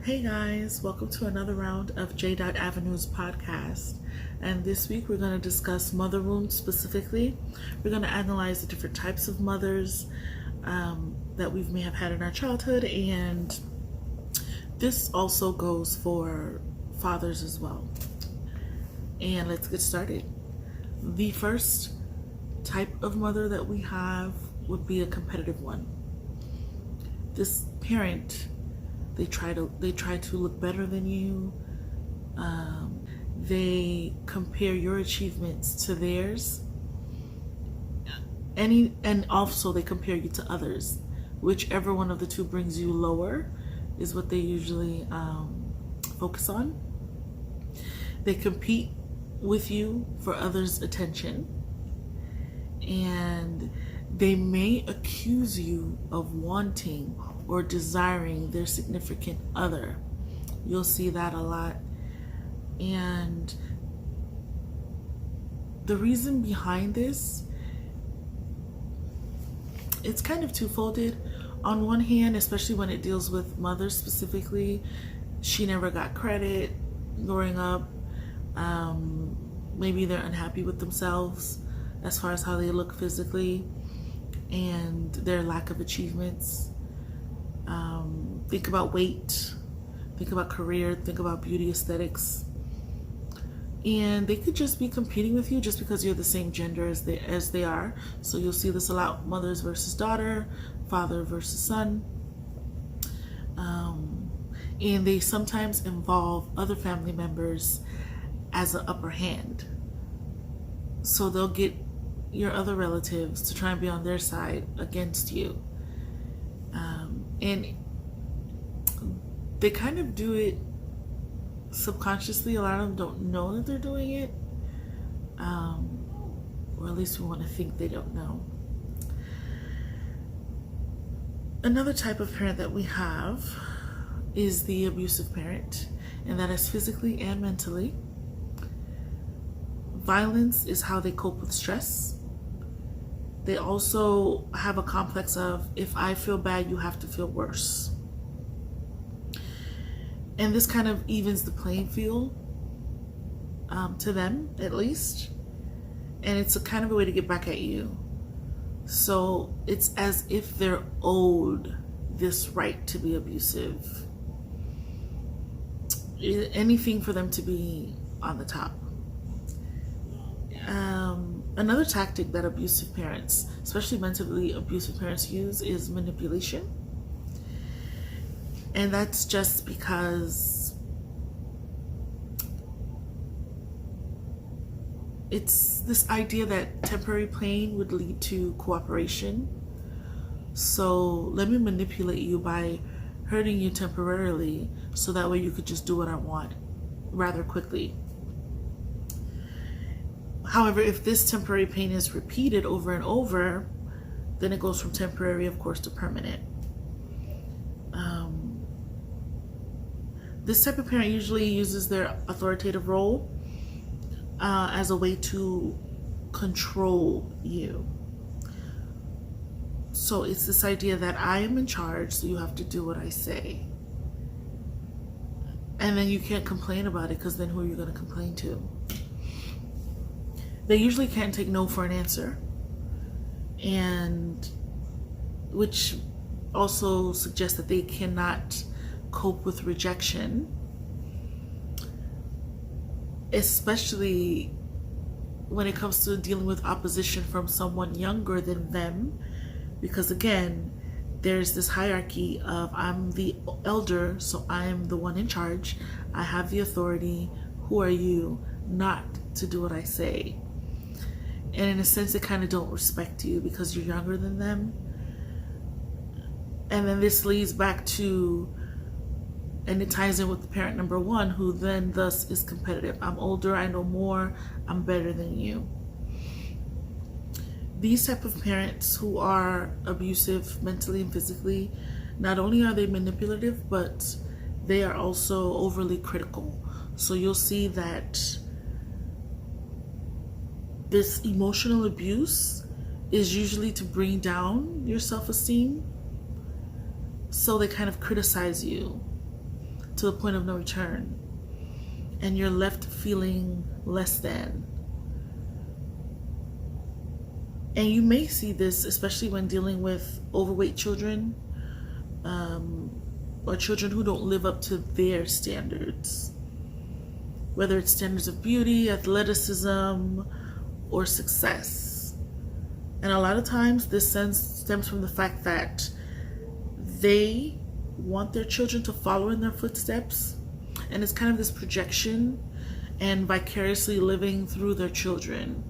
Hey guys, welcome to another round of Jdot Avenue's podcast. And this week we're going to discuss mother wounds specifically. We're going to analyze the different types of mothers that we may have had in our childhood, and this also goes for fathers as well. And let's get started. The first type of mother that we have would be a competitive one. This parent, they try to look better than you. They compare your achievements to theirs. And also they compare you to others. Whichever one of the two brings you lower is what they usually focus on. They compete with you for others' attention. And they may accuse you of wanting or desiring their significant other. You'll see that a lot. And the reason behind this, it's kind of twofolded. On one hand, especially when it deals with mothers specifically, she never got credit growing up. Maybe they're unhappy with themselves as far as how they look physically and their lack of achievements. Think about weight, think about career, think about beauty aesthetics. And they could just be competing with you just because you're the same gender as they are. So you'll see this a lot, mothers versus daughter, father versus son. And they sometimes involve other family members as an upper hand. So they'll get your other relatives to try and be on their side against you. And they kind of do it subconsciously. A lot of them don't know that they're doing it. Or at least we want to think they don't know. Another type of parent that we have is the abusive parent, and that is physically and mentally. Violence is how they cope with stress. They also have a complex of, if I feel bad, you have to feel worse. And this kind of evens the playing field to them, at least. And it's a kind of a way to get back at you. So it's as if they're owed this right to be abusive. Anything for them to be on the top. Another tactic that abusive parents, especially mentally abusive parents, use is manipulation. And that's just because it's this idea that temporary pain would lead to cooperation. So let me manipulate you by hurting you temporarily so that way you could just do what I want rather quickly. However, if this temporary pain is repeated over and over, then it goes from temporary, of course, to permanent. This type of parent usually uses their authoritative role as a way to control you. So it's this idea that I am in charge, so you have to do what I say. And then you can't complain about it, because then who are you going to complain to? They usually can't take no for an answer, and which also suggests that they cannot cope with rejection, especially when it comes to dealing with opposition from someone younger than them, because again, there's this hierarchy of I'm the elder, so I'm the one in charge, I have the authority, who are you not to do what I say? And in a sense, they kind of don't respect you because you're younger than them. And then this leads back to, and it ties in with the parent number one, who then thus is competitive. I'm older, I know more, I'm better than you. These type of parents who are abusive mentally and physically, not only are they manipulative, but they are also overly critical. So you'll see that this emotional abuse is usually to bring down your self-esteem. So they kind of criticize you to the point of no return, and you're left feeling less than. And you may see this especially when dealing with overweight children, or children who don't live up to their standards, whether it's standards of beauty, athleticism, or success. And a lot of times this stems from the fact that they want their children to follow in their footsteps, and it's kind of this projection and vicariously living through their children.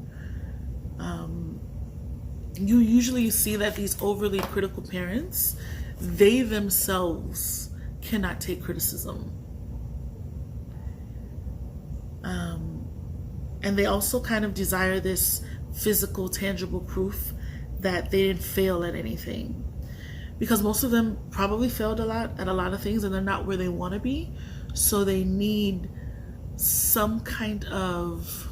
You usually see that these overly critical parents, they themselves cannot take criticism. And they also kind of desire this physical, tangible proof that they didn't fail at anything. Because most of them probably failed at a lot of things, and they're not where they want to be. So they need some kind of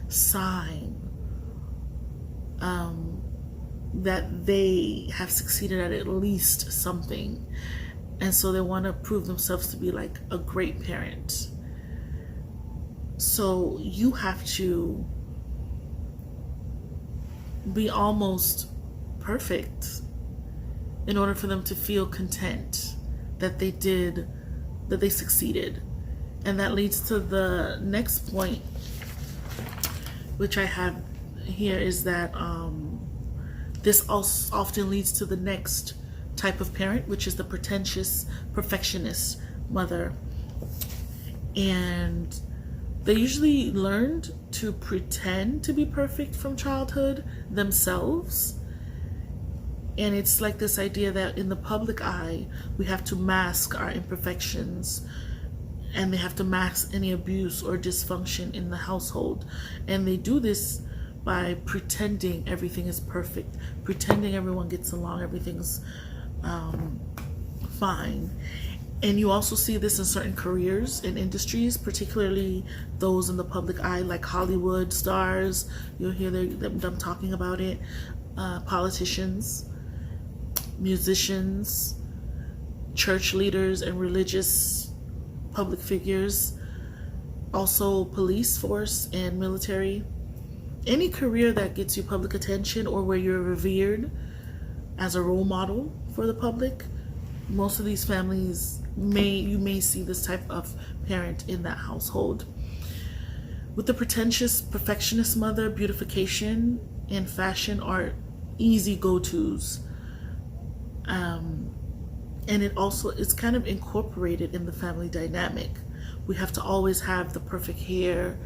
sign that they have succeeded at least something. And so they want to prove themselves to be like a great parent. So you have to be almost perfect in order for them to feel content that they succeeded. And that leads to the next point, which I have here, is that this also often leads to the next type of parent, which is the pretentious perfectionist mother. And they usually learned to pretend to be perfect from childhood themselves. And it's like this idea that in the public eye, we have to mask our imperfections, and they have to mask any abuse or dysfunction in the household. And they do this by pretending everything is perfect, pretending everyone gets along, everything's fine. And you also see this in certain careers and industries, particularly those in the public eye, like Hollywood stars. You'll hear them talking about it. Politicians, musicians, church leaders, and religious public figures. Also police force and military. Any career that gets you public attention, or where you're revered as a role model for the public, most of these families you may see this type of parent in that household. With the pretentious perfectionist mother, beautification and fashion are easy go-tos. And it's kind of incorporated in the family dynamic. We have to always have the perfect hair,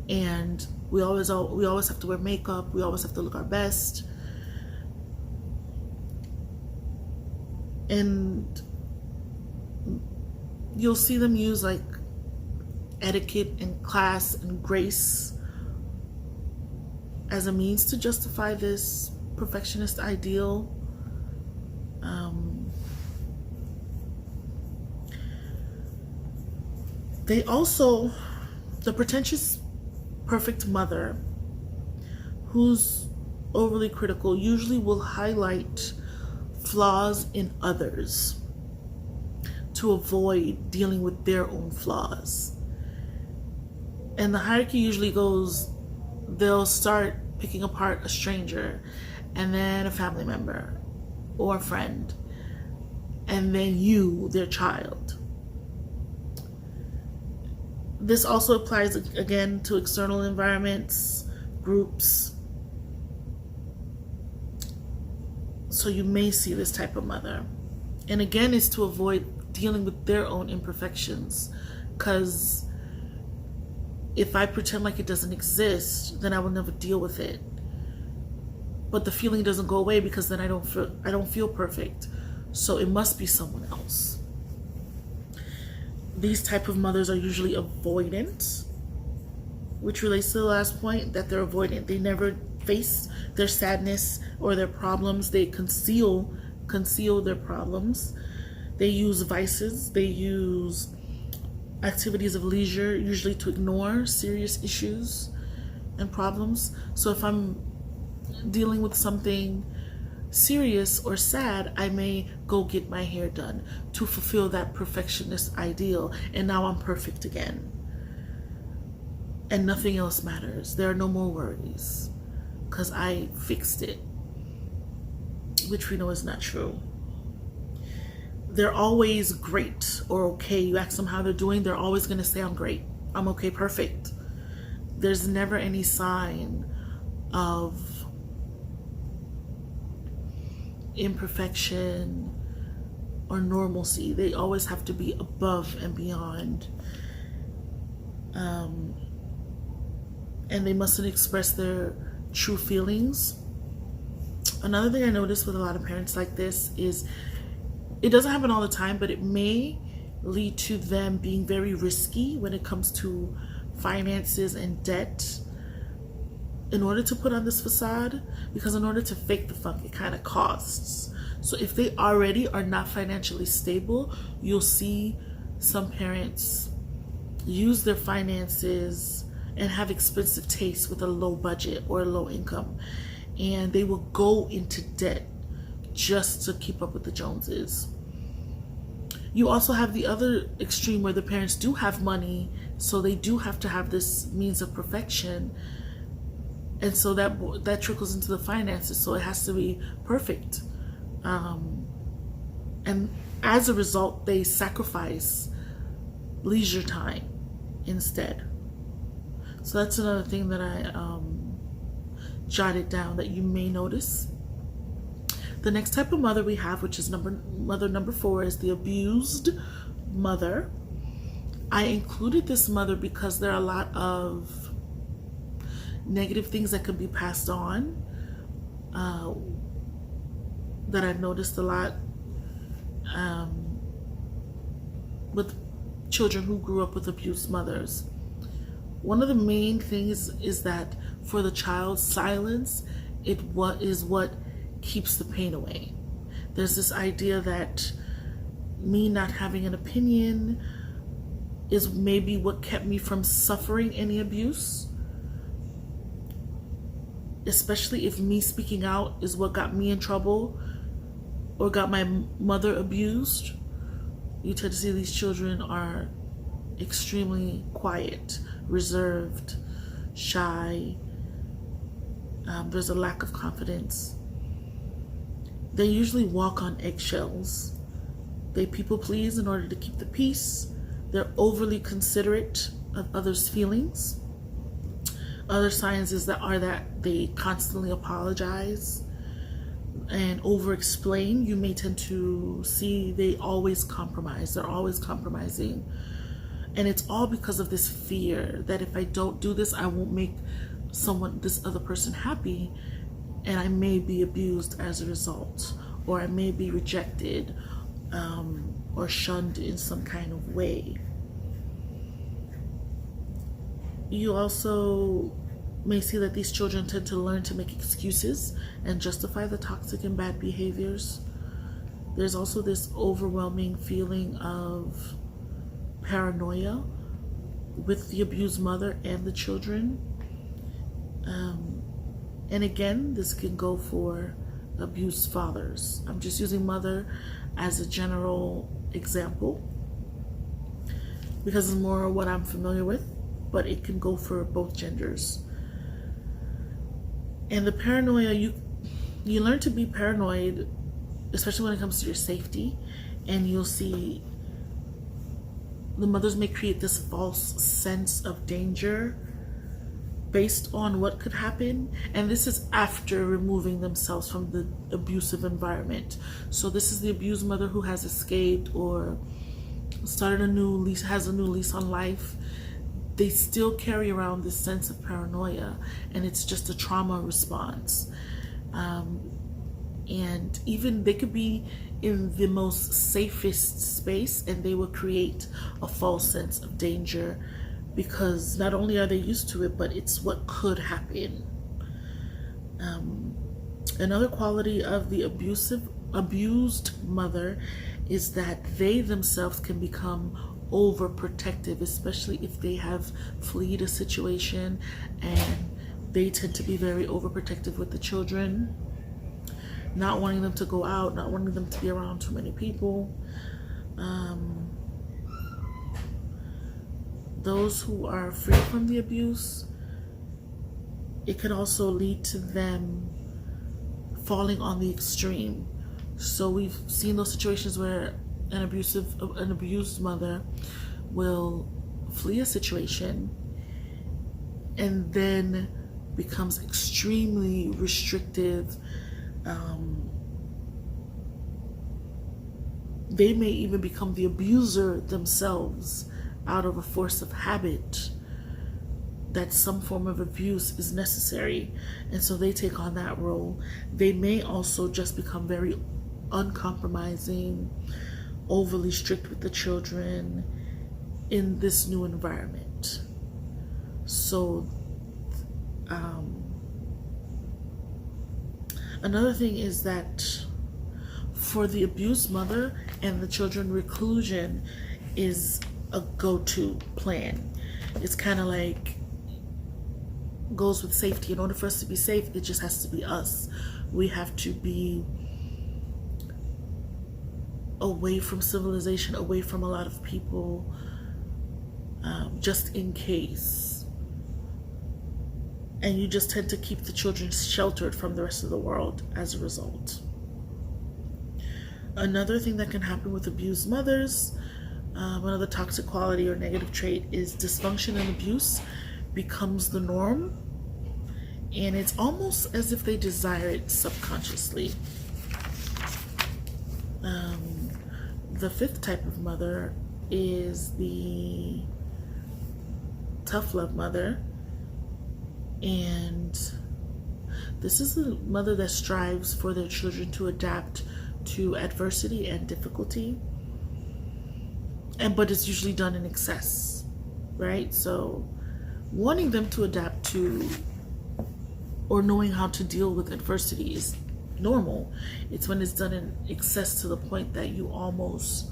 and we always have to wear makeup. We always have to look our best. And you'll see them use like etiquette and class and grace as a means to justify this perfectionist ideal. The pretentious perfect mother who's overly critical usually will highlight flaws in others to avoid dealing with their own flaws. And the hierarchy usually goes, they'll start picking apart a stranger, and then a family member or a friend, and then you, their child. This also applies again to external environments, groups. So you may see this type of mother. And again, it's to avoid dealing with their own imperfections. Because if I pretend like it doesn't exist, then I will never deal with it. But the feeling doesn't go away, because then I don't feel perfect. So it must be someone else. These type of mothers are usually avoidant, which relates to the last point, that they're avoidant. They never face their sadness or their problems. They conceal their problems. They use vices. They use activities of leisure, usually to ignore serious issues and problems. So if I'm dealing with something serious or sad, I may go get my hair done to fulfill that perfectionist ideal, and now I'm perfect again. And nothing else matters. There are no more worries because I fixed it, which we know is not true. They're always great or okay. You ask them how they're doing, they're always going to say, I'm great, I'm okay, perfect. There's never any sign of imperfection or normalcy. They always have to be above and beyond. And they mustn't express their true feelings. Another thing I notice with a lot of parents like this is, it doesn't happen all the time, but it may lead to them being very risky when it comes to finances and debt in order to put on this facade, because in order to fake the funk, it kind of costs. So if they already are not financially stable, you'll see some parents use their finances and have expensive tastes with a low budget or a low income, and they will go into debt just to keep up with the Joneses. You also have the other extreme where the parents do have money, so they do have to have this means of perfection, and so that trickles into the finances, so it has to be perfect. And as a result, they sacrifice leisure time instead. So that's another thing that I jotted down that you may notice. The next type of mother we have, which is mother number 4, is the abused mother. I included this mother because there are a lot of negative things that could be passed on that I've noticed a lot with children who grew up with abused mothers. One of the main things is that for the child, silence is what keeps the pain away. There's this idea that me not having an opinion is maybe what kept me from suffering any abuse, especially if me speaking out is what got me in trouble or got my mother abused. You tend to see these children are extremely quiet, reserved, shy. There's a lack of confidence. They usually walk on eggshells. They people please in order to keep the peace. They're overly considerate of others' feelings. Other signs are that they constantly apologize and over-explain. You may tend to see they always compromise. They're always compromising. And it's all because of this fear that if I don't do this, I won't make this other person happy, and I may be abused as a result, or I may be rejected or shunned in some kind of way. You also may see that these children tend to learn to make excuses and justify the toxic and bad behaviors. There's also this overwhelming feeling of paranoia with the abused mother and the children. And again, this can go for abused fathers. I'm just using mother as a general example because it's more what I'm familiar with, but it can go for both genders. And the paranoia, you learn to be paranoid, especially when it comes to your safety, and you'll see the mothers may create this false sense of danger based on what could happen, and this is after removing themselves from the abusive environment. So this is the abused mother who has escaped or started has a new lease on life. They still carry around this sense of paranoia, and it's just a trauma response. And even they could be in the most safest space and they will create a false sense of danger, because not only are they used to it, but it's what could happen. Another quality of the abused mother is that they themselves can become overprotective, especially if they have fled a situation, and they tend to be very overprotective with the children. not wanting them to go out, not wanting them to be around too many people. Those who are free from the abuse, it can also lead to them falling on the extreme. So we've seen those situations where an abused mother will flee a situation and then becomes extremely restrictive. They may even become the abuser themselves out of a force of habit that some form of abuse is necessary, and so they take on that role. They may also just become very uncompromising, overly strict with the children in this new environment. So another thing is that for the abused mother and the children, reclusion is a go-to plan. It's kind of like goes with safety. In order for us to be safe, it just has to be us. We have to be away from civilization, away from a lot of people, just in case. And you just tend to keep the children sheltered from the rest of the world as a result. Another thing that can happen with abused mothers, another toxic quality or negative trait, is dysfunction and abuse becomes the norm, and it's almost as if they desire it subconsciously. The fifth type of mother is the tough love mother, and this is the mother that strives for their children to adapt to adversity and difficulty, but it's usually done in excess, right? So wanting them to adapt to or knowing how to deal with adversity is normal. It's when it's done in excess to the point that you almost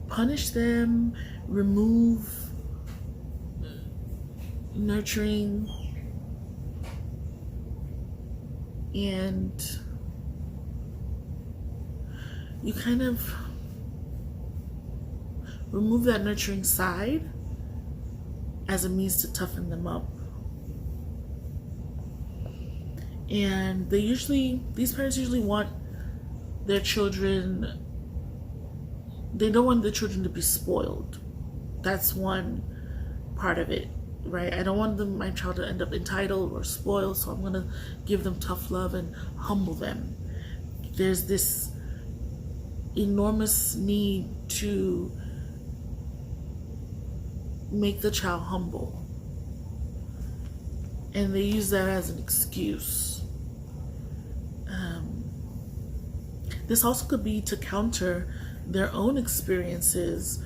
punish them, remove nurturing, and you kind of remove that nurturing side as a means to toughen them up. And these parents usually want their children, they don't want the children to be spoiled. That's one part of it, right? I don't want my child to end up entitled or spoiled, so I'm gonna give them tough love and humble them. There's this enormous need to make the child humble, and they use that as an excuse. This also could be to counter their own experiences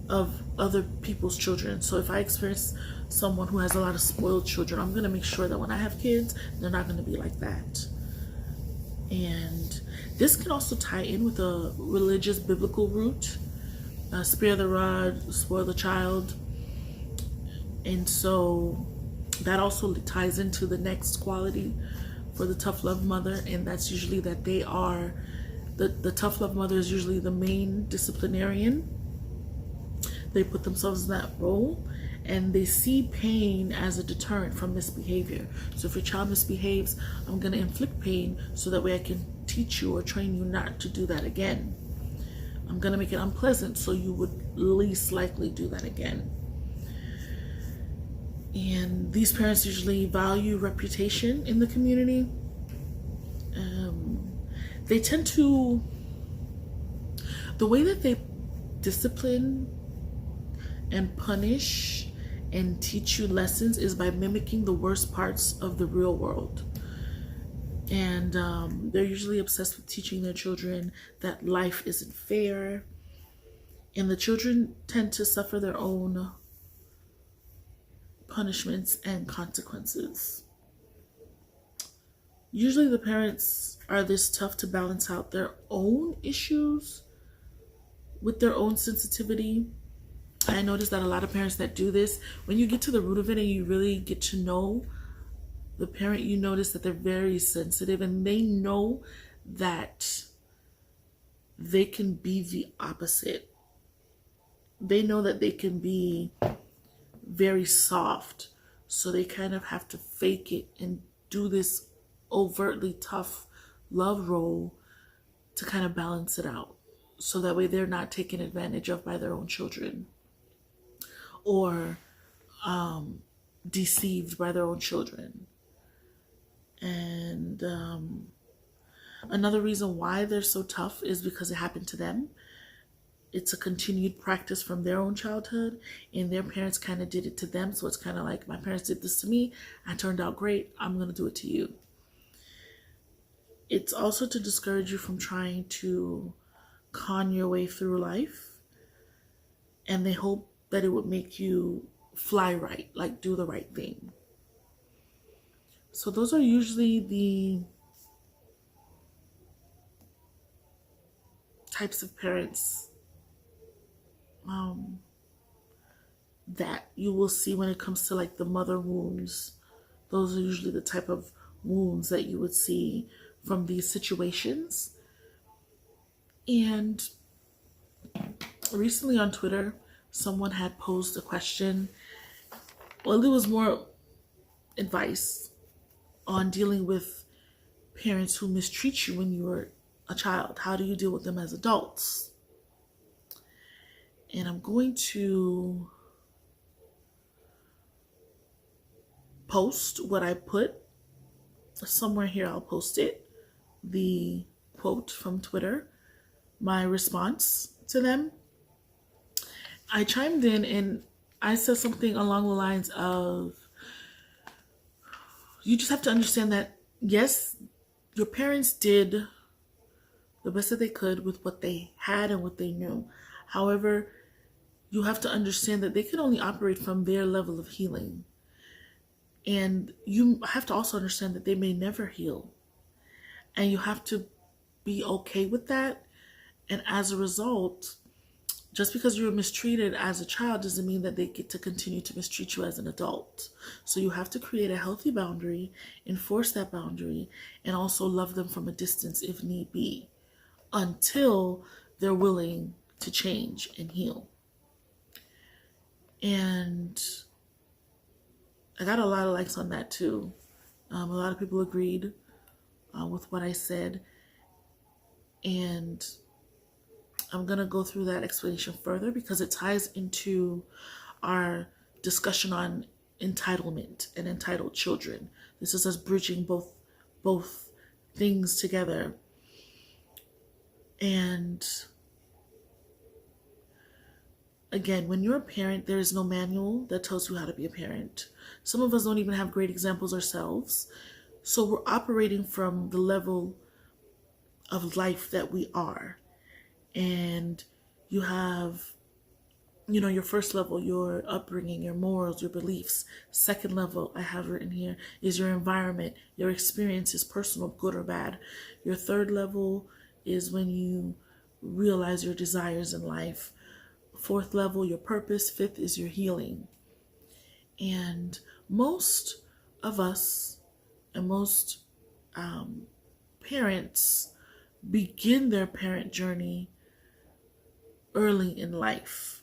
of other people's children. So if I experience someone who has a lot of spoiled children, I'm going to make sure that when I have kids, they're not going to be like that. And this can also tie in with a religious biblical root. Spare the rod, spoil the child. And so that also ties into the next quality for the tough love mother, and that's usually that they are the tough love mother is usually the main disciplinarian. They put themselves in that role, and they see pain as a deterrent from misbehavior. So if your child misbehaves, I'm going to inflict pain so that way I can teach you or train you not to do that again. I'm going to make it unpleasant so you would least likely do that again. And these parents usually value reputation in the community. They tend to, the way that they discipline and punish and teach you lessons is by mimicking the worst parts of the real world. And they're usually obsessed with teaching their children that life isn't fair. And the children tend to suffer their own punishments and consequences. Usually the parents are this tough to balance out their own issues with their own sensitivity. I noticed that a lot of parents that do this, when you get to the root of it and you really get to know the parent, you notice that they're very sensitive and they know that they can be the opposite. They know that they can be very soft, so they kind of have to fake it and do this overtly tough love role to kind of balance it out, so that way they're not taken advantage of by their own children or deceived by their own children. And another reason why they're so tough is because it happened to them. It's a continued practice from their own childhood, and their parents kind of did it to them. So it's kind of like, my parents did this to me, I turned out great, I'm going to do it to you. It's also to discourage you from trying to con your way through life, and they hope that it would make you fly right, like do the right thing. So those are usually the types of parents that you will see when it comes to like the mother wounds. Those are usually the type of wounds that you would see from these situations. And recently on Twitter, someone had posed a question. Well, it was more advice on dealing with parents who mistreat you when you were a child. How do you deal with them as adults? And I'm going to post what I put somewhere here. I'll post it, the quote from Twitter, my response to them. I chimed in and I said something along the lines of, you just have to understand that, yes, your parents did the best that they could with what they had and what they knew. However, you have to understand that they can only operate from their level of healing. And you have to also understand that they may never heal. And you have to be okay with that. And as a result, just because you were mistreated as a child doesn't mean that they get to continue to mistreat you as an adult. So you have to create a healthy boundary, enforce that boundary, and also love them from a distance if need be, until they're willing to change and heal. And I got a lot of likes on that too. A lot of people agreed with what I said. And I'm going to go through that explanation further because it ties into our discussion on entitlement and entitled children. This is us bridging both things together. And again, when you're a parent, there is no manual that tells you how to be a parent. Some of us don't even have great examples ourselves. So we're operating from the level of life that we are. And you have, your first level, your upbringing, your morals, your beliefs. Second level, I have written here, is your environment, your experiences, personal, good or bad. Your third level is when you realize your desires in life. Fourth level, your purpose. Fifth is your healing. And most of us and most parents begin their parent journey early in life.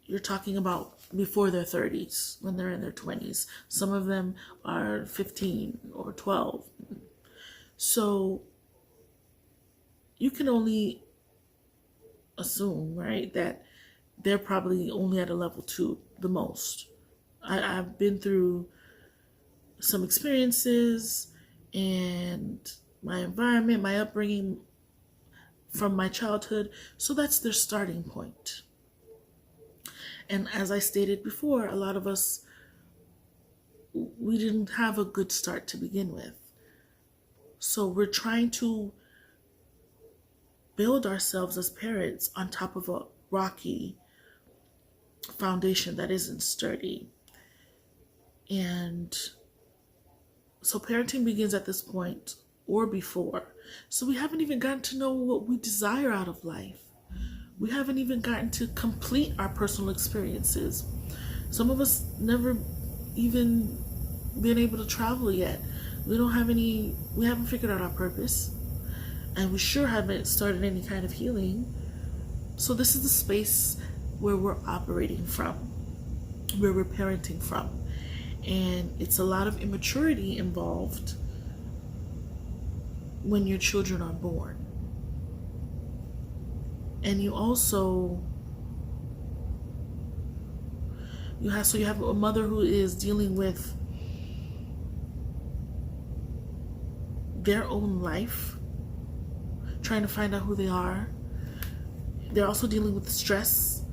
You're talking about before their 30s, when they're in their 20s. Some of them are 15 or 12. So you can only assume, right, that they're probably only at a level 2 the most. I've been through some experiences and my environment, my upbringing from my childhood. So that's their starting point. And as I stated before, a lot of us, we didn't have a good start to begin with. So we're trying to build ourselves as parents on top of a rocky foundation that isn't sturdy. And so parenting begins at this point or before. So we haven't even gotten to know what we desire out of life. We haven't even gotten to complete our personal experiences. Some of us never even been able to travel yet. We haven't figured out our purpose. And we sure haven't started any kind of healing. So this is the space where we're operating from, where we're parenting from. And it's a lot of immaturity involved when your children are born. And you also, you have a mother who is dealing with their own life, trying to find out who they are. They're also dealing with stress,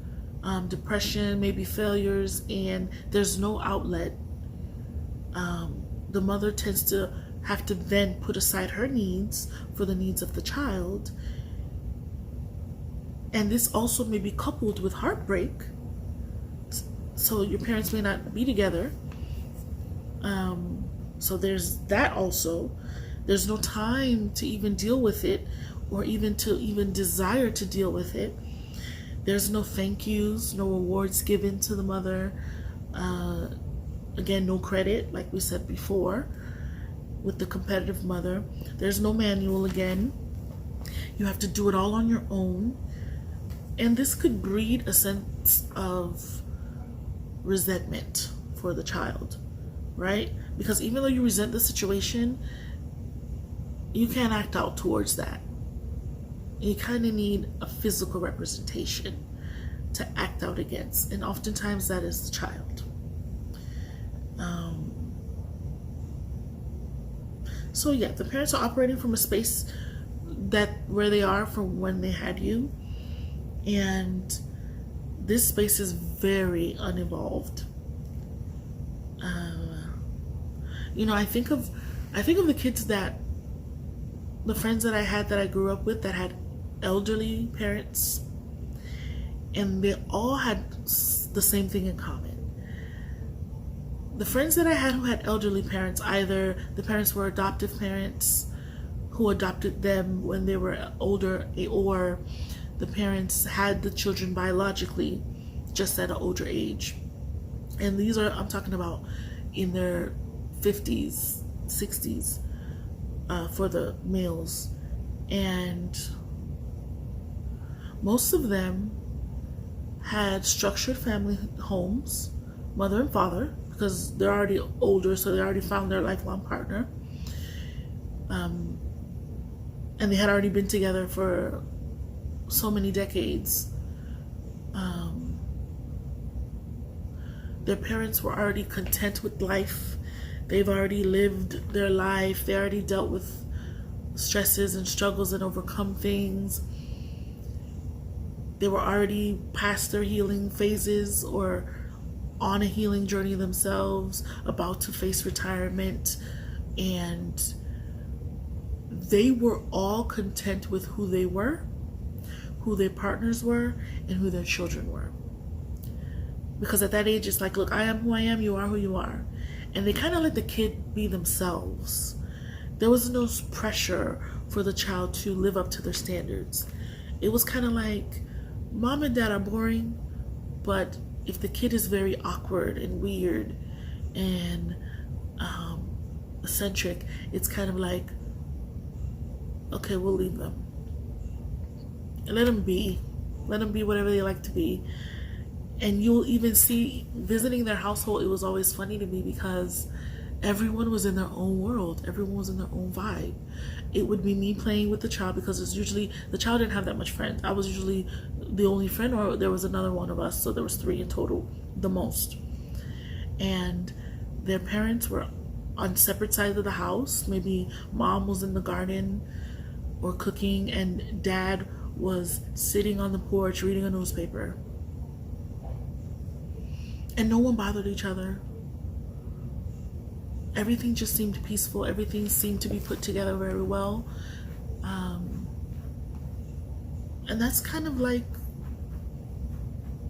depression, maybe failures, and there's no outlet. The mother tends to have to then put aside her needs for the needs of the child. And this also may be coupled with heartbreak. So your parents may not be together. So there's that also. There's no time to even deal with it, or even to desire to deal with it. There's no thank yous, no rewards given to the mother. Again, no credit, like we said before, with the competitive mother. There's no manual again. You have to do it all on your own. And this could breed a sense of resentment for the child, right? Because even though you resent the situation, you can't act out towards that. You kind of need a physical representation to act out against. And oftentimes that is the child. So yeah, the parents are operating from a space where they are from when they had you. And this space is very unevolved. I think of the kids the friends that I grew up with that had elderly parents, and they all had the same thing in common. The friends that I had who had elderly parents, either the parents were adoptive parents who adopted them when they were older, or the parents had the children biologically just at an older age. And I'm talking about in their 50s, 60s for the males. And most of them had structured family homes, mother and father, because they're already older, so they already found their lifelong partner. And they had already been together for so many decades. Their parents were already content with life. They've already lived their life. They already dealt with stresses and struggles and overcome things. They were already past their healing phases or on a healing journey themselves, about to face retirement, and they were all content with who they were, who their partners were, and who their children were. Because at that age, it's like, look, I am who I am, you are who you are. And they kind of let the kid be themselves. There was no pressure for the child to live up to their standards. It was kind of like, mom and dad are boring, but if the kid is very awkward and weird and eccentric, it's kind of like, okay, we'll leave them. And let them be whatever they like to be. And you'll even see, visiting their household, it was always funny to me because everyone was in their own world. Everyone was in their own vibe. It would be me playing with the child, because it's usually, the child didn't have that much friends. I was usually the only friend, or there was another one of us, so there was 3 in total, the most. And their parents were on separate sides of the house. Maybe mom was in the garden or cooking, and dad was sitting on the porch reading a newspaper. And no one bothered each other. Everything just seemed peaceful. Everything seemed to be put together very well. And that's kind of like,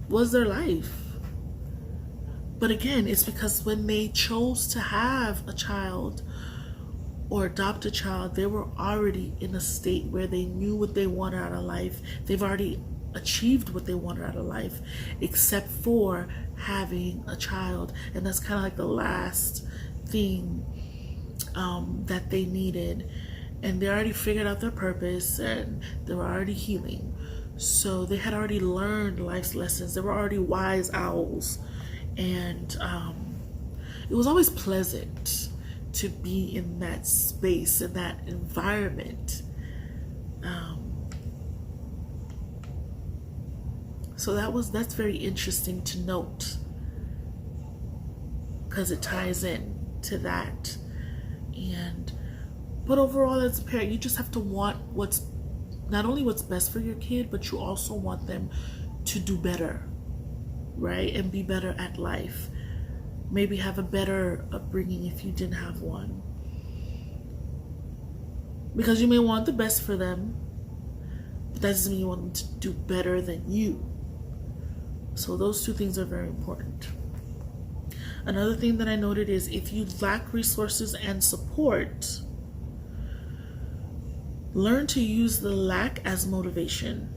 was their life. But again, it's because when they chose to have a child or adopt a child, they were already in a state where they knew what they wanted out of life. They've already achieved what they wanted out of life, except for having a child. And that's kind of like the last thing that they needed. And they already figured out their purpose, and they were already healing. So they had already learned life's lessons. They were already wise owls. And it was always pleasant to be in that space, in that environment. So that's very interesting to note, because it ties in to that. But overall, as a parent, you just have to want not only what's best for your kid, but you also want them to do better, right? And be better at life. Maybe have a better upbringing if you didn't have one. Because you may want the best for them, but that doesn't mean you want them to do better than you. So those two things are very important. Another thing that I noted is if you lack resources and support, learn to use the lack as motivation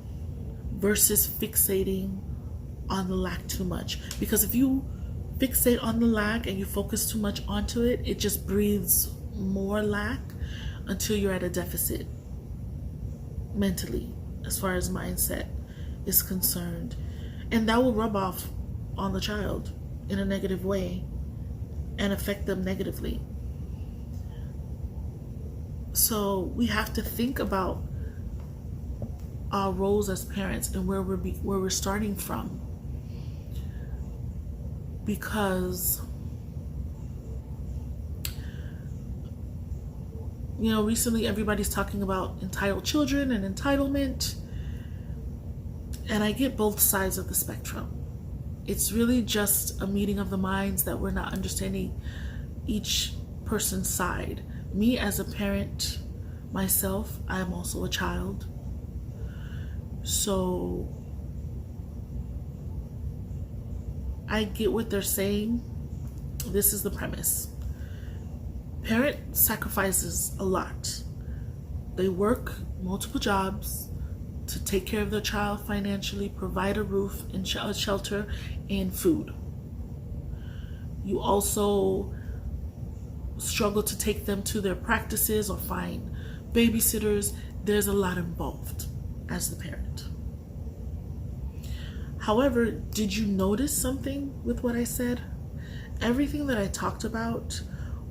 versus fixating on the lack too much. Because if you fixate on the lack and you focus too much onto it, it just breeds more lack until you're at a deficit mentally, as far as mindset is concerned. And that will rub off on the child in a negative way and affect them negatively. So we have to think about our roles as parents and where we're starting from. Because recently everybody's talking about entitled children and entitlement. And I get both sides of the spectrum. It's really just a meeting of the minds that we're not understanding each person's side. Me as a parent, myself, I am also a child. So I get what they're saying. This is the premise. Parent sacrifices a lot. They work multiple jobs to take care of their child financially, provide a roof and shelter and food. You also struggle to take them to their practices or find babysitters. There's a lot involved as the parent. However, did you notice something with what I said? Everything that I talked about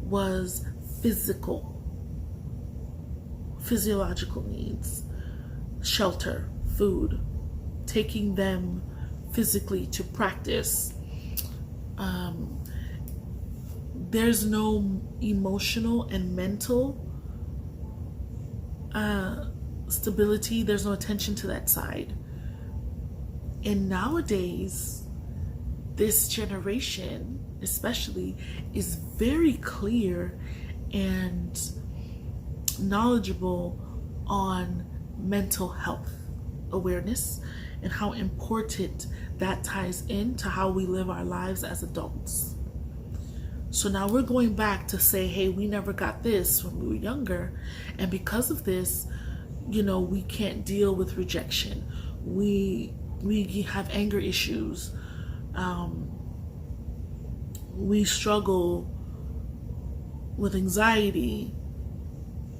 was physiological needs. Shelter, food, taking them physically to practice. There's no emotional and mental stability. There's no attention to that side. And nowadays, this generation especially is very clear and knowledgeable on mental health awareness and how important that ties into how we live our lives as adults. So now we're going back to say, hey, we never got this when we were younger, and because of this, we can't deal with rejection. We have anger issues. We struggle with anxiety,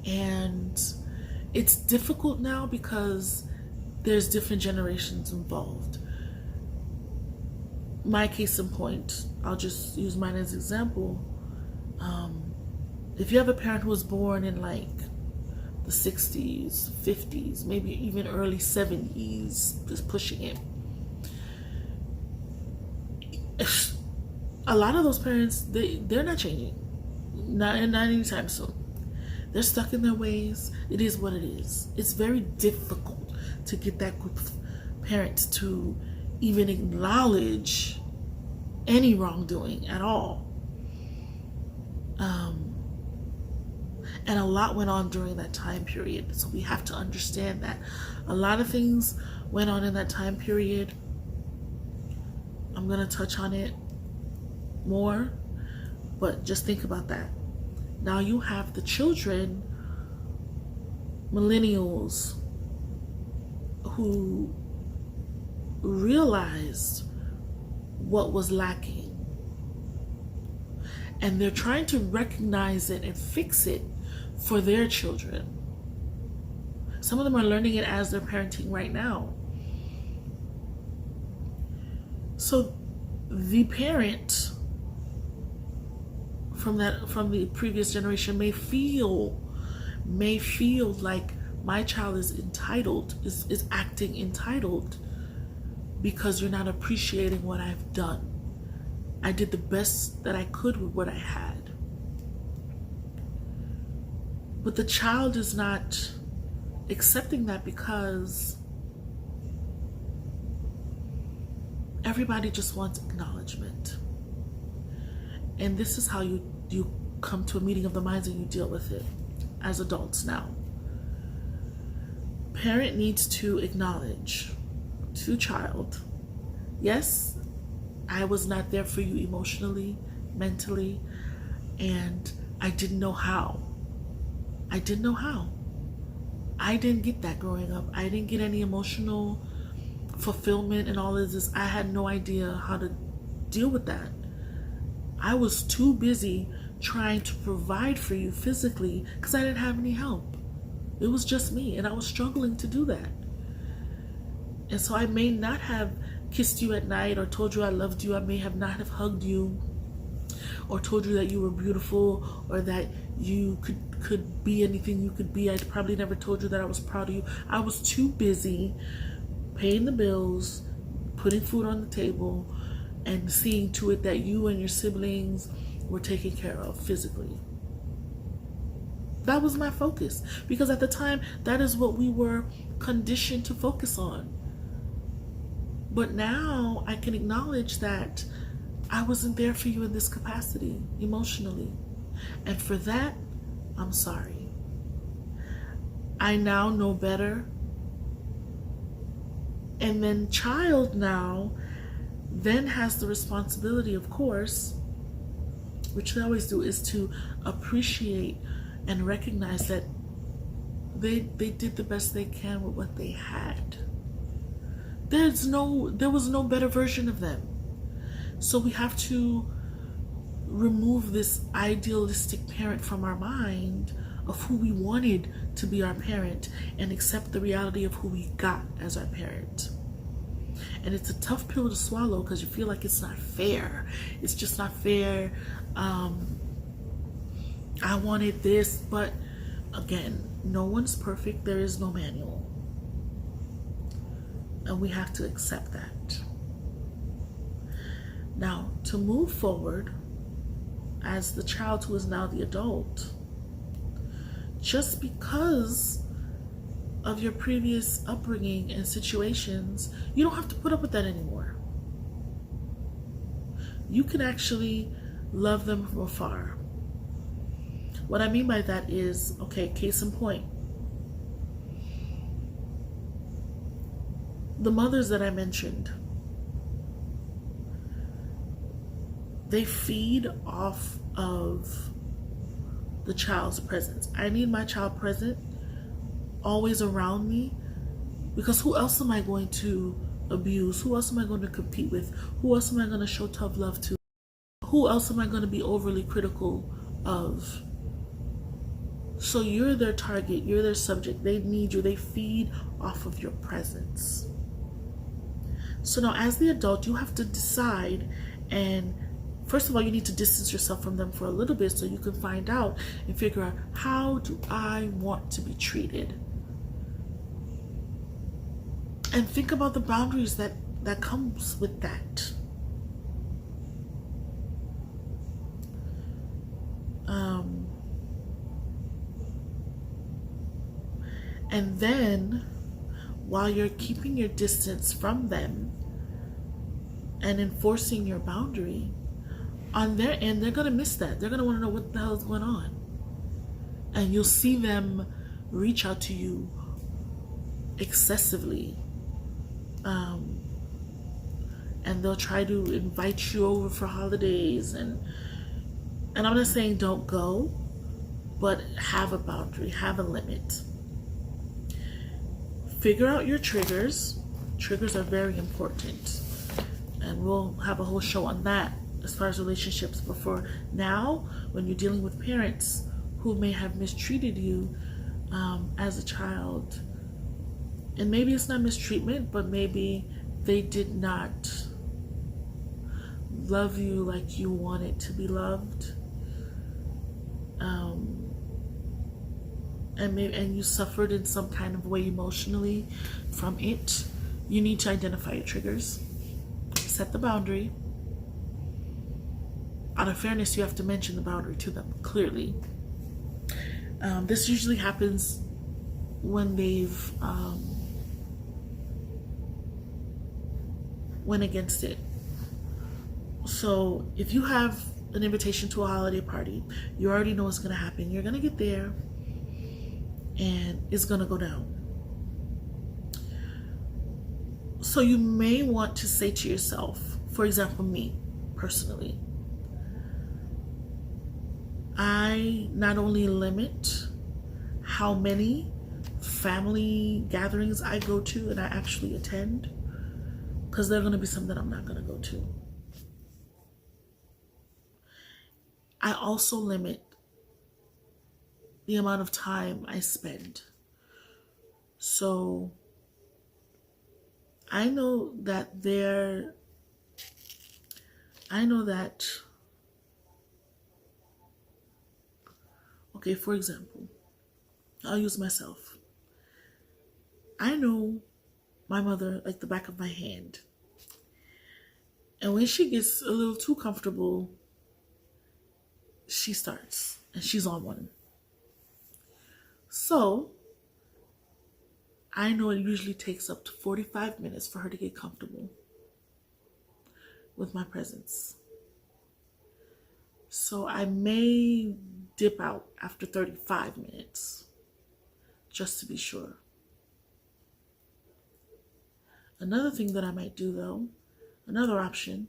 and it's difficult now because there's different generations involved. My case in point, I'll just use mine as an example. If you have a parent who was born in like the 60s, 50s, maybe even early 70s, just pushing it, a lot of those parents, they're not changing. Not anytime soon. They're stuck in their ways. It is what it is. It's very difficult to get that group of parents to even acknowledge any wrongdoing at all. And a lot went on during that time period. So we have to understand that a lot of things went on in that time period. I'm going to touch on it more, but just think about that. Now you have the children, millennials, who realized what was lacking. And they're trying to recognize it and fix it for their children. Some of them are learning it as they're parenting right now. So the parent from the previous generation may feel like my child is entitled, is acting entitled because you're not appreciating what I've done. I did the best that I could with what I had. But the child is not accepting that because everybody just wants acknowledgement. And this is how you come to a meeting of the minds and you deal with it as adults now. Parent needs to acknowledge to child, yes, I was not there for you emotionally, mentally, and I didn't know how. I didn't know how. I didn't get that growing up. I didn't get any emotional fulfillment and all of this. I had no idea how to deal with that. I was too busy trying to provide for you physically because I didn't have any help. It was just me, and I was struggling to do that. And so I may not have kissed you at night or told you I loved you. I may have not have hugged you or told you that you were beautiful or that you could be anything you could be. I probably never told you that I was proud of you. I was too busy paying the bills, putting food on the table, and seeing to it that you and your siblings were taken care of physically. That was my focus, because at the time, that is what we were conditioned to focus on. But now I can acknowledge that I wasn't there for you in this capacity, emotionally. And for that, I'm sorry. I now know better. And then child now then has the responsibility, of course, which they always do, is to appreciate and recognize that they did the best they can with what they had. There was no better version of them. So we have to remove this idealistic parent from our mind of who we wanted to be our parent and accept the reality of who we got as our parent. And it's a tough pill to swallow because you feel like it's not fair. It's just not fair. I wanted this, but again, no one's perfect. There is no manual. And we have to accept that. Now, to move forward as the child who is now the adult, just because of your previous upbringing and situations, you don't have to put up with that anymore. You can actually love them from afar. What I mean by that is, okay, case in point, the mothers that I mentioned, they feed off of the child's presence. I need my child present, always around me, because who else am I going to abuse? Who else am I going to compete with? Who else am I going to show tough love to? Who else am I going to be overly critical of? So you're their target, you're their subject. They need you, they feed off of your presence. So now as the adult, you have to decide, and first of all, you need to distance yourself from them for a little bit so you can find out and figure out, how do I want to be treated? And think about the boundaries that comes with that. And then, while you're keeping your distance from them and enforcing your boundary, on their end, they're going to miss that. They're going to want to know what the hell is going on. And you'll see them reach out to you excessively. And they'll try to invite you over for holidays. And I'm not saying don't go, but have a boundary, have a limit. Figure out your triggers Triggers are very important, and we'll have a whole show on that as far as relationships. But for now, when you're dealing with parents who may have mistreated you as a child, and maybe it's not mistreatment, but maybe they did not love you like you wanted to be loved, and you suffered in some kind of way emotionally from it, you need to identify your triggers, set the boundary. Out of fairness, you have to mention the boundary to them clearly. This usually happens when they've went against it. So if you have an invitation to a holiday party, you already know what's going to happen. You're going to get there and it's going to go down. So you may want to say to yourself, for example, me personally, I not only limit how many family gatherings I go to and I actually attend, because there are going to be some that I'm not going to go to. I also limit the amount of time I spend. So I know that okay, for example, I'll use myself. I know my mother like the back of my hand. And when she gets a little too comfortable, she starts, and she's on one. So I know it usually takes up to 45 minutes for her to get comfortable with my presence. So I may dip out after 35 minutes, just to be sure. Another thing that I might do though, another option,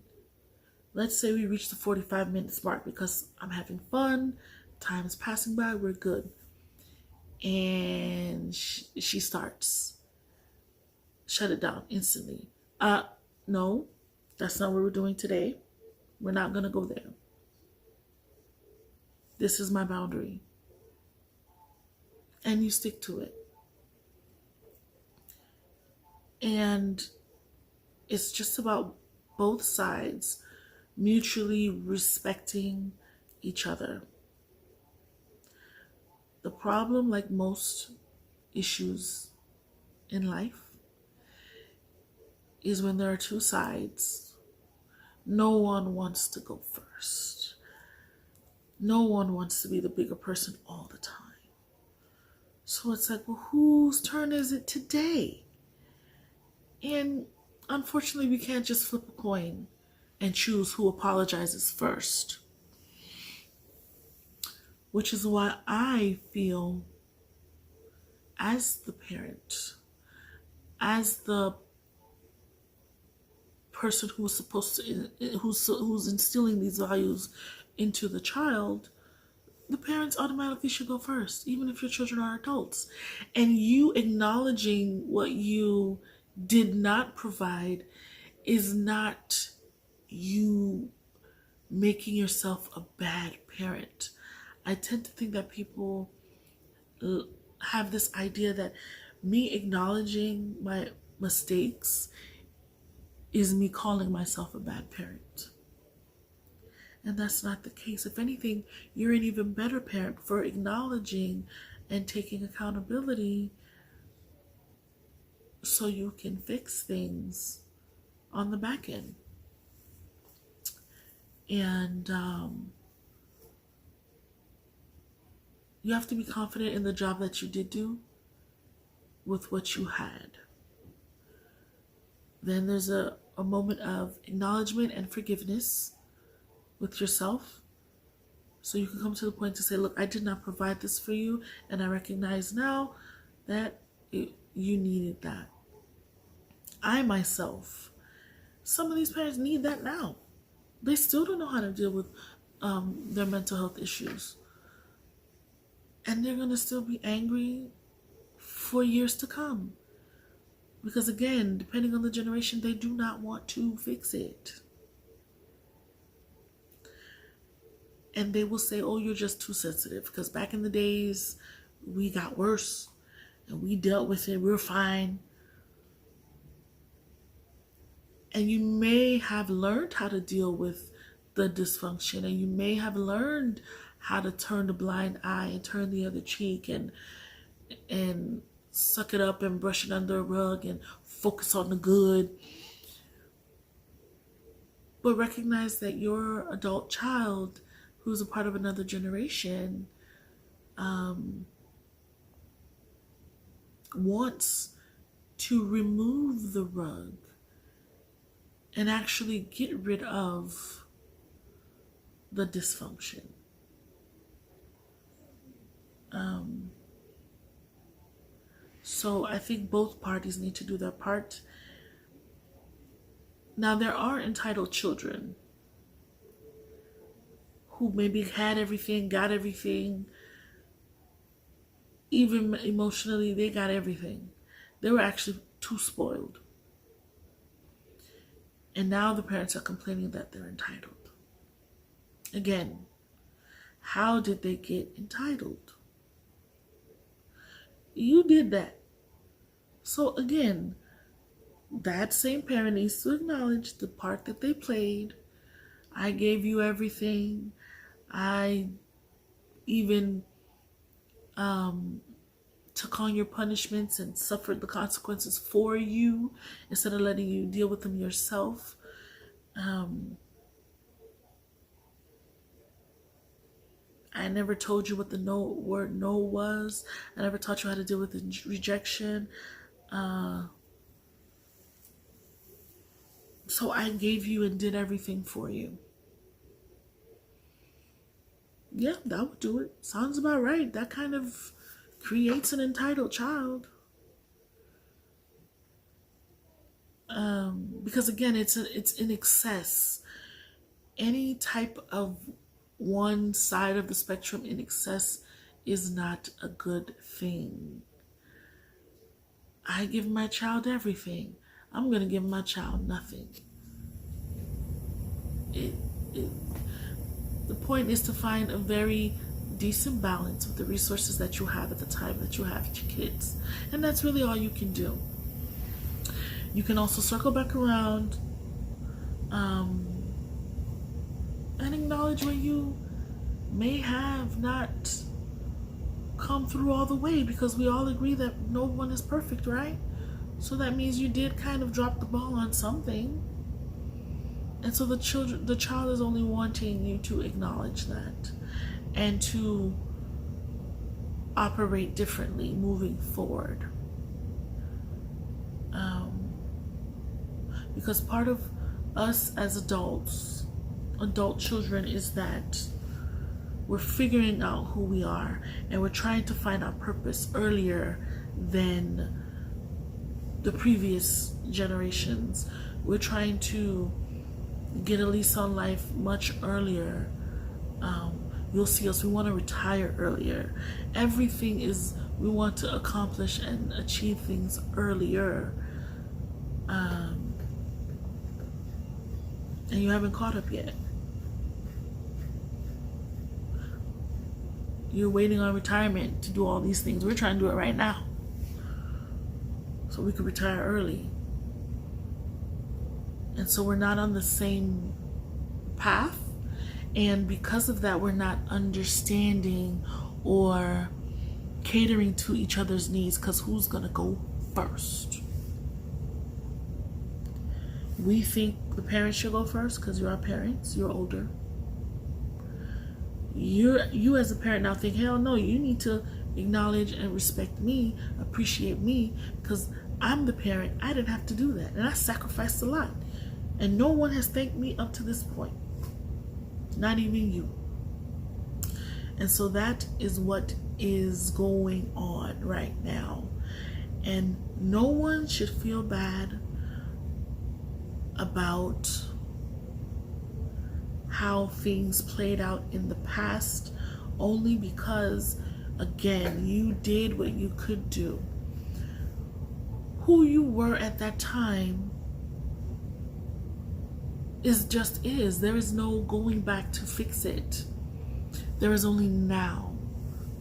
let's say we reach the 45 minutes mark because I'm having fun, time is passing by, we're good. And she starts. Shut it down instantly. No, that's not what we're doing today. We're not going to go there. This is my boundary. And you stick to it. And it's just about both sides mutually respecting each other. The problem, like most issues in life, is when there are two sides, no one wants to go first. No one wants to be the bigger person all the time. So it's like, well, whose turn is it today? And unfortunately, we can't just flip a coin and choose who apologizes first. Which is why I feel, as the parent, as the person who is supposed to, who's instilling these values into the child, the parents automatically should go first, even if your children are adults. And you acknowledging what you did not provide is not you making yourself a bad parent. I tend to think that people have this idea that me acknowledging my mistakes is me calling myself a bad parent. And that's not the case. If anything, you're an even better parent for acknowledging and taking accountability so you can fix things on the back end. And you have to be confident in the job that you did do with what you had. Then there's a moment of acknowledgement and forgiveness with yourself. So you can come to the point to say, look, I did not provide this for you, and I recognize now that you needed that. I myself, some of these parents need that now. They still don't know how to deal with their mental health issues. And they're going to still be angry for years to come. Because again, depending on the generation, they do not want to fix it. And they will say, oh, you're just too sensitive. Because back in the days, we got worse and we dealt with it. We're fine. And you may have learned how to deal with the dysfunction, and you may have learned how to turn the blind eye and turn the other cheek and suck it up and brush it under a rug and focus on the good. But recognize that your adult child, who's a part of another generation, wants to remove the rug and actually get rid of the dysfunction. So I think both parties need to do their part. Now, there are entitled children who maybe had everything, got everything, even emotionally, they got everything. They were actually too spoiled. And now the parents are complaining that they're entitled. Again, how did they get entitled? You did that. So again, that same parent needs to acknowledge the part that they played. I gave you everything. I even took on your punishments and suffered the consequences for you instead of letting you deal with them yourself. I never told you what the word no was. I never taught you how to deal with rejection. So I gave you and did everything for you. Yeah, that would do it. Sounds about right. That kind of creates an entitled child. Because again, it's in excess. Any type of one side of the spectrum in excess is not a good thing. I give my child everything. I'm going to give my child nothing. The point is to find a very decent balance with the resources that you have at the time that you have your kids. And that's really all you can do. You can also circle back around and acknowledge where you may have not come through all the way, because we all agree that no one is perfect, right? So that means you did kind of drop the ball on something. And so the child is only wanting you to acknowledge that and to operate differently moving forward. Because part of us as adult children, is that we're figuring out who we are, and we're trying to find our purpose earlier than the previous generations. We're trying to get a lease on life much earlier. You'll see us, we want to retire earlier. Everything is, we want to accomplish and achieve things earlier. And you haven't caught up yet. You're waiting on retirement to do all these things. We're trying to do it right now, so we could retire early. And so we're not on the same path. And because of that, we're not understanding or catering to each other's needs, because who's going to go first? We think the parents should go first because you're our parents, you're older. You as a parent now think, hell no, you need to acknowledge and respect me, appreciate me, because I'm the parent. I didn't have to do that, and I sacrificed a lot. And no one has thanked me up to this point. Not even you. And so that is what is going on right now. And no one should feel bad about how things played out in the past, only because, again, you did what you could do. who you were at that time is. There is no going back to fix it. There is only now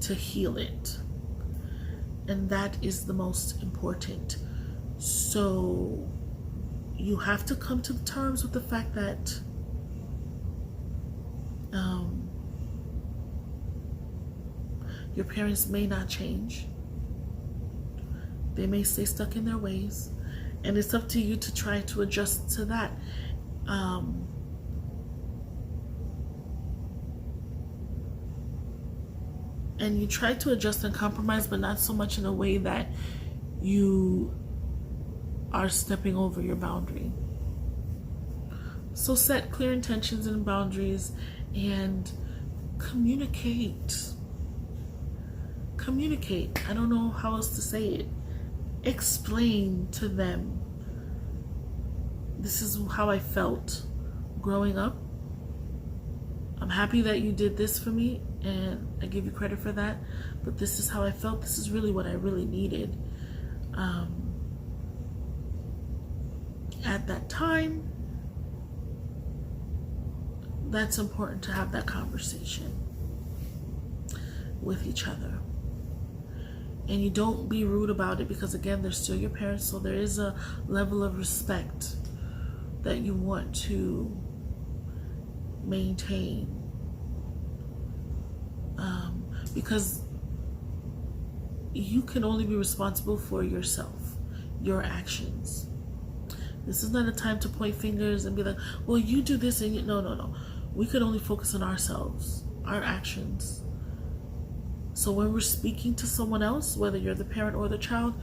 to heal it. And that is the most important. So you have to come to terms with the fact that your parents may not change. They may stay stuck in their ways. And it's up to you to try to adjust to that. And you try to adjust and compromise, but not so much in a way that you are stepping over your boundary. So set clear intentions and boundaries and communicate. Communicate. I don't know how else to say it. Explain to them, this is how I felt growing up. I'm happy that you did this for me, and I give you credit for that, but this is how I felt. This is really what I really needed at that time. That's important to have that conversation with each other. And you don't be rude about it, because again, they're still your parents, so there is a level of respect that you want to maintain. Because you can only be responsible for yourself, your actions. This is not a time to point fingers and be like, well, you do this and you... No. We could only focus on ourselves, our actions. So when we're speaking to someone else, whether you're the parent or the child,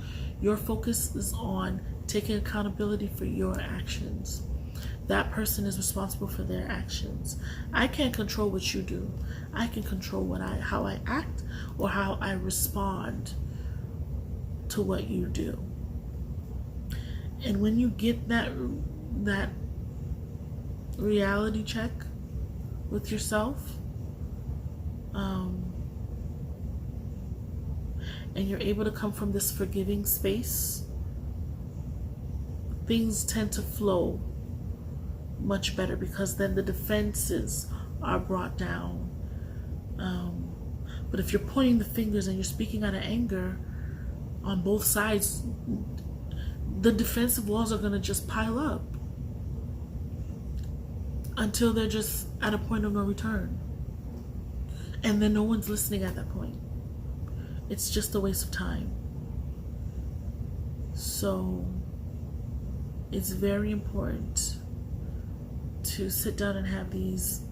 your focus is on taking accountability for your actions. That person is responsible for their actions. I can't control what you do. I can control how I act or how I respond to what you do. And when you get that reality check with yourself, and you're able to come from this forgiving space, things tend to flow much better, because then the defenses are brought down. But if you're pointing the fingers and you're speaking out of anger on both sides, the defensive walls are going to just pile up until they're just at a point of no return. And then no one's listening at that point. It's just a waste of time. So it's very important to sit down and have these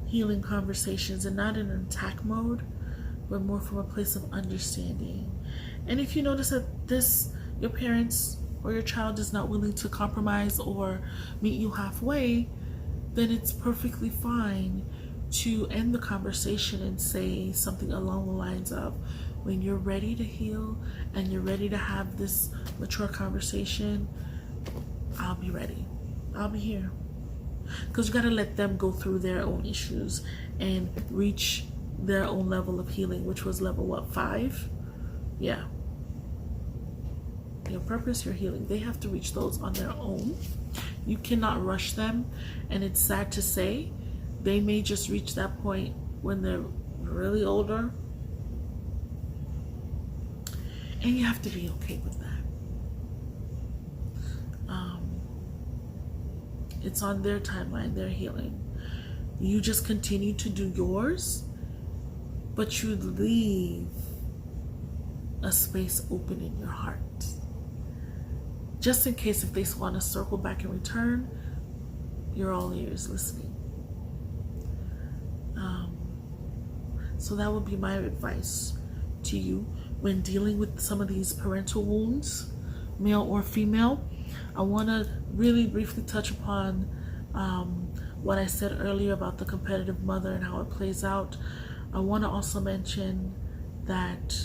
healing conversations, and not in an attack mode, but more from a place of understanding. And if you notice that your parents or your child is not willing to compromise or meet you halfway, then it's perfectly fine to end the conversation and say something along the lines of, when you're ready to heal and you're ready to have this mature conversation, I'll be ready. I'll be here. Because you got to let them go through their own issues and reach their own level of healing, which was level, what, 5? Yeah. Your purpose, your healing, they have to reach those on their own. You cannot rush them. And it's sad to say, they may just reach that point when they're really older. And you have to be okay with that. It's on their timeline, their healing. You just continue to do yours, but you leave a space open in your heart. Just in case if they want to circle back and return, you're all ears listening. So that would be my advice to you when dealing with some of these parental wounds, male or female. I want to really briefly touch upon what I said earlier about the competitive mother and how it plays out. I want to also mention that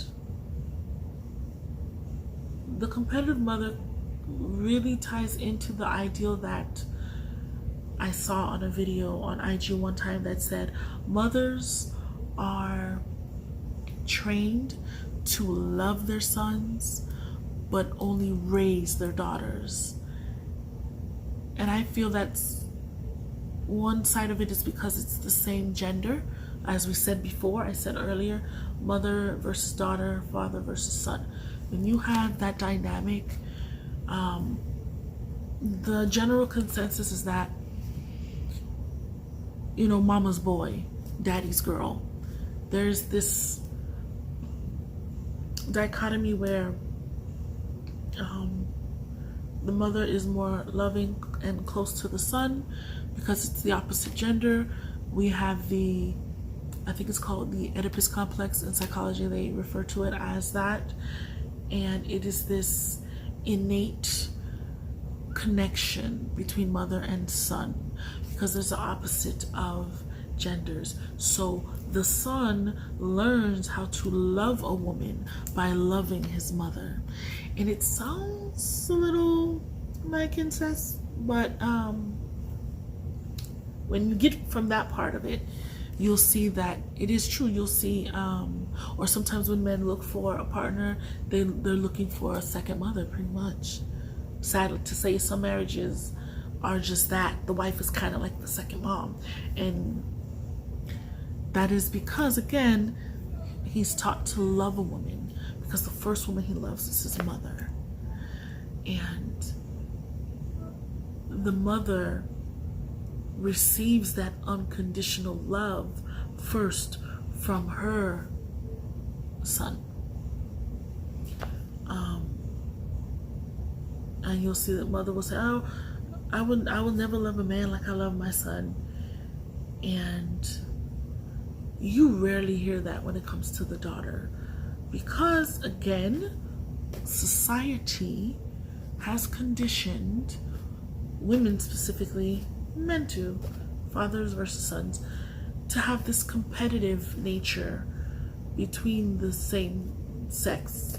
the competitive mother really ties into the ideal that I saw on a video on IG one time that said mothers are trained to love their sons, but only raise their daughters. And I feel that's one side of it is because it's the same gender. As we said before, I said earlier, mother versus daughter, father versus son. When you have that dynamic, the general consensus is that, you know, mama's boy, daddy's girl. There's this dichotomy where the mother is more loving and close to the son because it's the opposite gender. We have the, I think it's called the Oedipus complex in psychology. They refer to it as that. And it is this innate connection between mother and son because there's the opposite of genders. So the son learns how to love a woman by loving his mother. And it sounds a little like incest, but when you get from that part of it, you'll see that it is true. You'll see, or sometimes when men look for a partner, they're looking for a second mother, pretty much. Sadly to say, some marriages are just that. The wife is kind of like the second mom. And that is because, again, he's taught to love a woman because the first woman he loves is his mother. And the mother receives that unconditional love first from her son. And you'll see that mother will say, oh, I will never love a man like I love my son. And you rarely hear that when it comes to the daughter, because again, society has conditioned women, specifically men too, fathers versus sons, to have this competitive nature between the same sex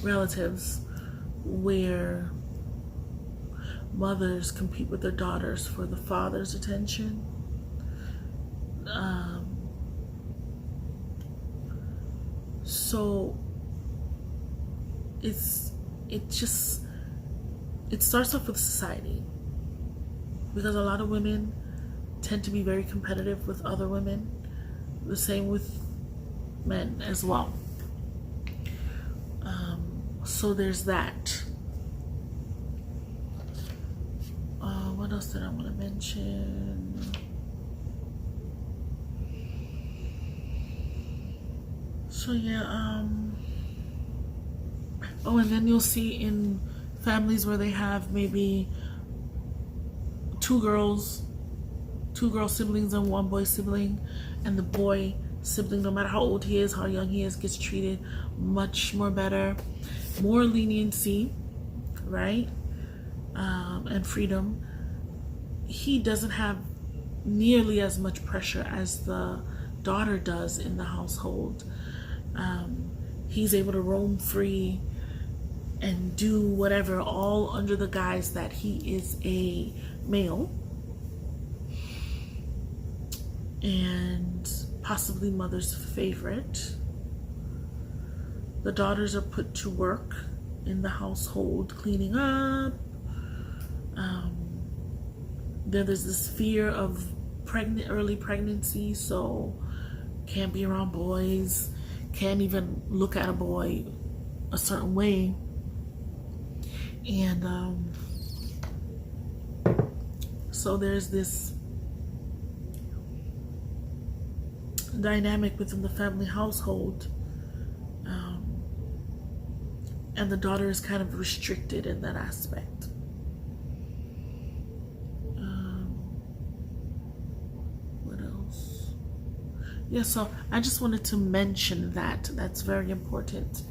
relatives, where mothers compete with their daughters for the father's attention. So it starts off with society, because a lot of women tend to be very competitive with other women, the same with men as well. So there's that. What else did I want to mention? So yeah, oh, and then you'll see in families where they have maybe two girl siblings and one boy sibling, and the boy sibling, no matter how old he is, how young he is, gets treated much more better, more leniency, right? And freedom. He doesn't have nearly as much pressure as the daughter does in the household. He's able to roam free and do whatever, all under the guise that he is a male and possibly mother's favorite. The daughters are put to work in the household, cleaning up. Then there's this fear of early pregnancy, so can't be around boys, can't even look at a boy a certain way. And so there's this dynamic within the family household, and the daughter is kind of restricted in that aspect. What else? Yeah, so I just wanted to mention that. That's very important.